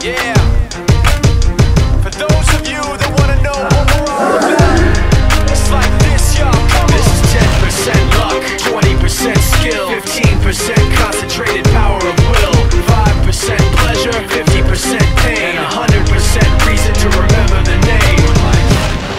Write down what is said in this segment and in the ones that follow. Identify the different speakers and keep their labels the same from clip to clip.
Speaker 1: Yeah. For those of you that wanna know what we're all about, it's like this, y'all. This is 10% luck, 20% skill, 15% concentrated power of will, 5% pleasure, 50% pain, 100% reason to remember the name.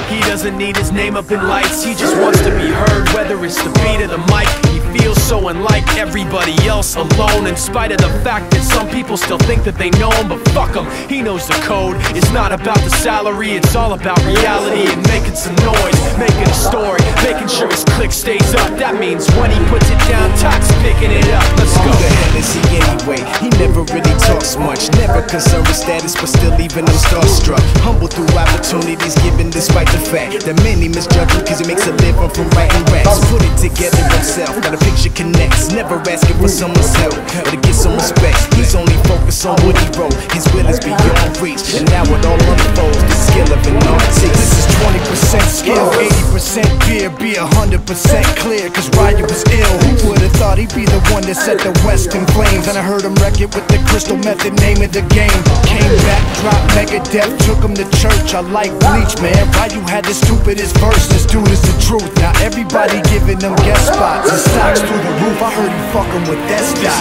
Speaker 1: He doesn't need his name up in lights, he just wants to be heard, whether it's the beat of the mic. He feels so unlike everybody else, alone, in spite of the fact that some people still think that they know him, but fuck him, he knows the code. It's not about the salary, it's all about reality and making some noise, making a story, making sure his click stays up. That means when he puts it down, Tox picking it up. Let's go.
Speaker 2: Who the hell is he anyway? He never really talks much, never concerned with status, but still leaving them starstruck. Humble through opportunities given despite the fact that many misjudge him cause he makes a living from writing raps. Put it together himself, got a picture connects, never asking for someone's help or to get some respect. He's only focused on what he wrote, his will is beyond reach, and now it all unfolds, the skill of an artist. This is 20% skill, 80% fear, be 100% clear, cause Ryu was ill. Who would've thought he'd be the one that set the West in flames? And I heard him wreck it with the crystal method, name of the game. Came back, dropped Megadeth, took him to church. I like Bleach, man, Ryu had the stupidest verse, this dude is the truth. Now everybody giving them guest spots, his stocks through the roof, I heard he fucking with that stock.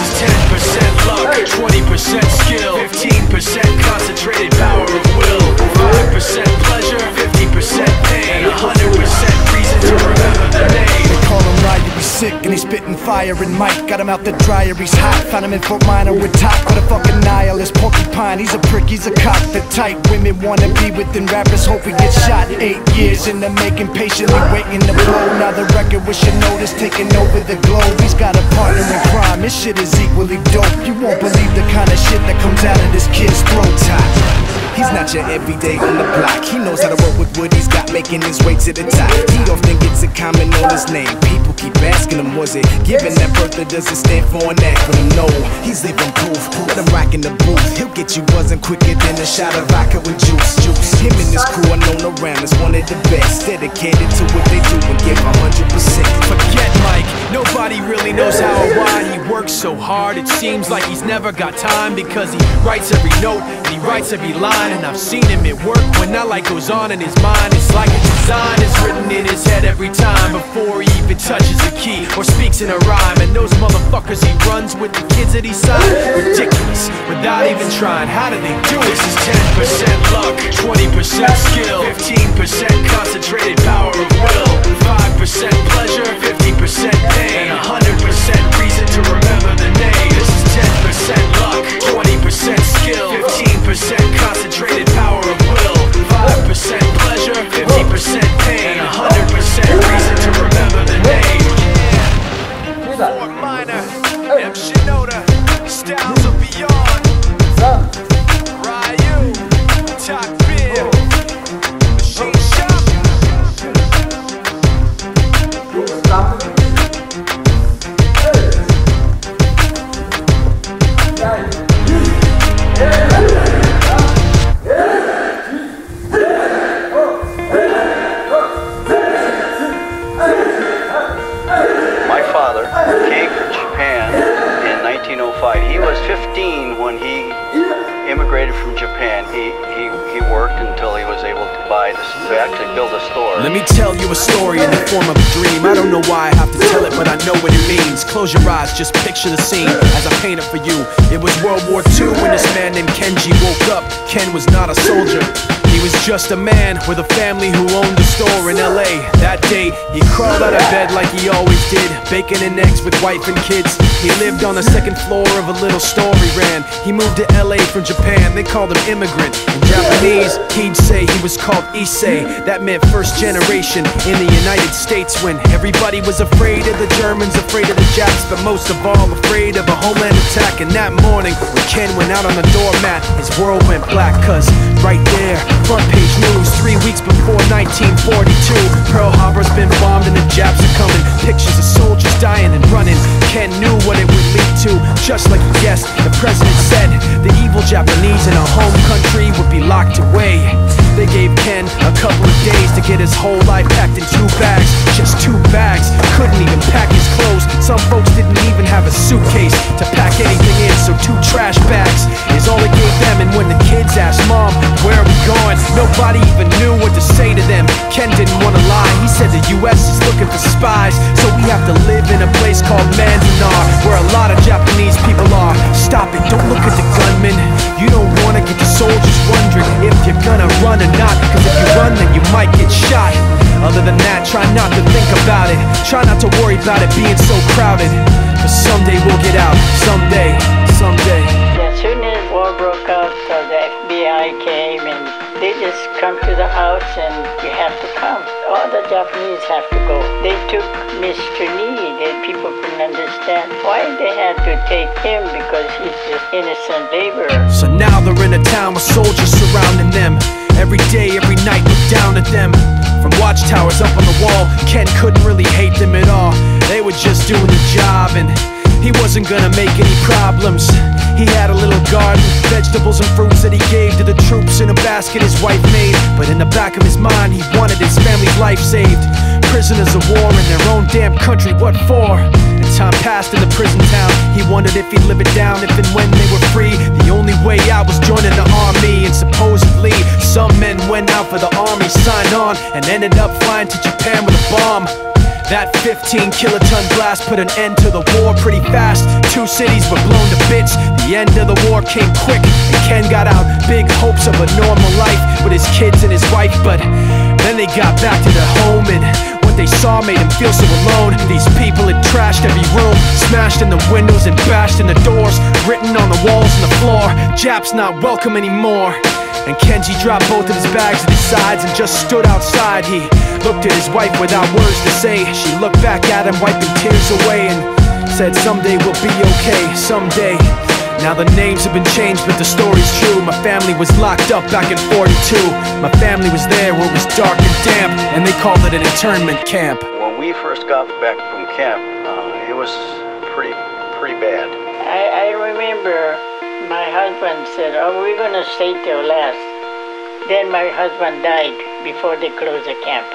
Speaker 1: This is 10% luck, 20% skill, 15% concentrated power of will, 5% pleasure, 50% pain, 100% reason to remember the name.
Speaker 2: They call him Ryu, he's sick and he's spitting fire, and Mike got him out the dryer, he's hot. Found him in Fort Minor with top with a fucking nihilist porcupine. He's a prick, he's a cock, the type women wanna be within. Rappers hope he gets shot. 8 years in the making, patiently waiting to blow. Now the record with your notice taking over the globe. He's got a partner in crime, this shit is equally dope. You won't believe the kind of shit that comes out of this kid's throat. He's not your everyday on the block. He knows how to work with what he's got, making his way to the top. He often gets a comment on his name. People keep asking him, was it given that birth or does it stand for an acronym? No, he's living proof. Let him rock in the booth. He'll get you buzzing quicker than a shot of vodka with juice. Him and his crew are known around as one of the best, dedicated to what they do and give 100%.
Speaker 1: Forget Mike, nobody really knows how or why he works so hard. It seems like he's never got time, because he writes every note and he writes every line. And I've seen him at work when that light goes on in his mind. It's like a design is written in his head every time before he even touches a key or speaks in a rhyme. And those motherfuckers he runs with, the kids that he signed, ridiculous, without even trying. How do they do it? This is 10% luck, 20% skill, 15% concentrated power of will, 5% pleasure, 50% pain, 100% reason to remember the name. This is 10% luck, 20% skill, 15% concentrated power of will, 5% pleasure, 50% pain, 100% reason to remember the name. Fort Minor, M. Shinoda, styles of beyond, Ryu, Top Beer, Machine Shop.
Speaker 3: My father came from Japan in 1905. He was 15 when he immigrated from Japan. He worked until he was able to actually build a store.
Speaker 1: Let me tell you a story in the form of a dream. I don't know why I have to tell it, but I know what it means. Close your eyes, just picture the scene as I paint it for you. It was World War II when this man named Kenji woke up. Ken was not a soldier. He was just a man with a family who owned a store in LA. That day, he crawled out of bed like he always did, bacon and eggs with wife and kids. He lived on the second floor of a little store he ran. He moved to LA from Japan, they called him immigrant. In Japanese, he'd say he was called Issei. That meant first generation in the United States, when everybody was afraid of the Germans, afraid of the Japs, but most of all afraid of a homeland attack. And that morning, when Ken went out on the doormat, his world went black, cause right there, front page news, 3 weeks before 1942, Pearl Harbor's been bombed and the Japs are coming. Pictures of soldiers dying and running. Ken knew what it would lead to, just like he guessed. The president said the evil Japanese in our home country would be locked away. They gave Ken a couple of days to get his whole life packed in 2 bags. Just 2 bags, couldn't even pack his clothes. Some folks didn't suitcase to pack anything in, so 2 trash bags is all it gave them. And when the kid kids asked, "Mom, where are we going?" Nobody even knew what to say to them. Ken didn't want to lie. He said the US is looking for spies, so we have to live in a place called Manzanar, where a lot of Japanese people are. Stop it, don't look at the gunman. You don't want to get the soldiers wondering if you're gonna run or not, cause if you run then you might get shot. Other than that, try not to think about it. Try not to worry about it being so crowded. But someday we'll get out. Someday, someday.
Speaker 4: As soon as war broke out, the FBI came and they just come to the house and you have to come. All the Japanese have to go. They took Mr. Need and people couldn't understand why they had to take him because he's just innocent laborer.
Speaker 1: So now they're in a town with soldiers surrounding them. Every day, every night, look down at them. From watchtowers up on the wall, Ken couldn't really hate them at all. They were just doing the job and he wasn't gonna make any problems. He had a little garden, vegetables and fruits that he gave to the troops in a basket his wife made. But in the back of his mind, he wanted his family's life saved. Prisoners of war in their own damn country, what for? And time passed in the prison town. He wondered if he'd live it down if and when they were free. The only way out was joining the army. And supposedly, some men went out for the army, signed on, and ended up flying to Japan with a bomb. That 15-kiloton blast put an end to the war pretty fast. 2 cities were blown to bits. The end of the war came quick, and Ken got out. Big hopes of a normal life with his kids and his wife. But then they got back to their home, and what they saw made him feel so alone. These people had trashed every room, smashed in the windows and bashed in the doors, written on the walls and the floor, "Japs not welcome anymore." And Kenji dropped both of his bags at his sides and just stood outside. He looked at his wife without words to say. She looked back at him, wiping tears away, and said, "Someday we'll be okay, someday." Now the names have been changed, but the story's true. My family was locked up back in '42. My family was there where it was dark and damp, and they called it an internment camp.
Speaker 3: When we first got back from camp, it was pretty bad.
Speaker 4: I remember my husband said, "Oh, we're gonna stay till last." Then my husband died before they closed the camp.